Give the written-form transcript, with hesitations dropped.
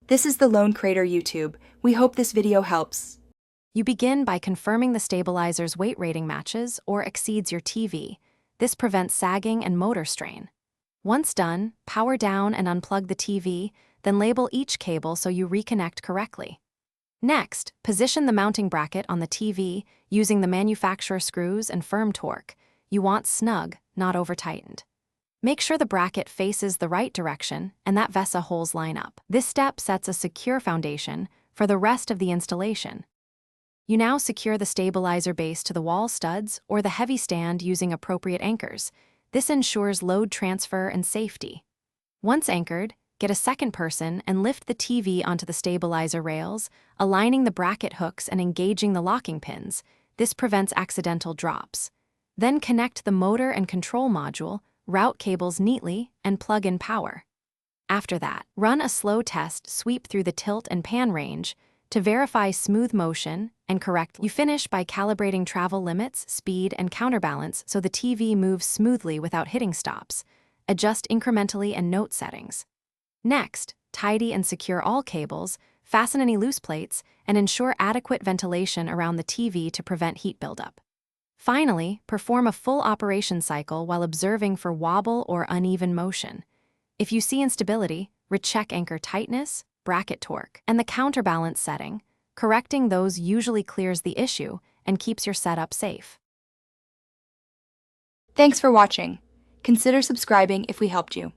This is the Lone Crater YouTube. We hope this video helps. You begin by confirming the stabilizer's weight rating matches or exceeds your TV. This prevents sagging and motor strain. Once done, power down and unplug the TV, then label each cable so you reconnect correctly. Next, position the mounting bracket on the TV using the manufacturer screws and firm torque. You want snug, not over-tightened. Make sure the bracket faces the right direction and that VESA holes line up. This step sets a secure foundation for the rest of the installation. You now secure the stabilizer base to the wall studs or the heavy stand using appropriate anchors. This ensures load transfer and safety. Once anchored, get a second person and lift the TV onto the stabilizer rails, aligning the bracket hooks and engaging the locking pins. This prevents accidental drops. Then connect the motor and control module, route cables neatly, and plug in power. After that, run a slow test sweep through the tilt and pan range to verify smooth motion and correct. You finish by calibrating travel limits, speed, and counterbalance so the TV moves smoothly without hitting stops. Adjust incrementally and note settings. Next, tidy and secure all cables, fasten any loose plates, and ensure adequate ventilation around the TV to prevent heat buildup. Finally, perform a full operation cycle while observing for wobble or uneven motion. If you see instability, recheck anchor tightness, bracket torque, and the counterbalance setting. Correcting those usually clears the issue and keeps your setup safe. Thanks for watching. Consider subscribing if we helped you.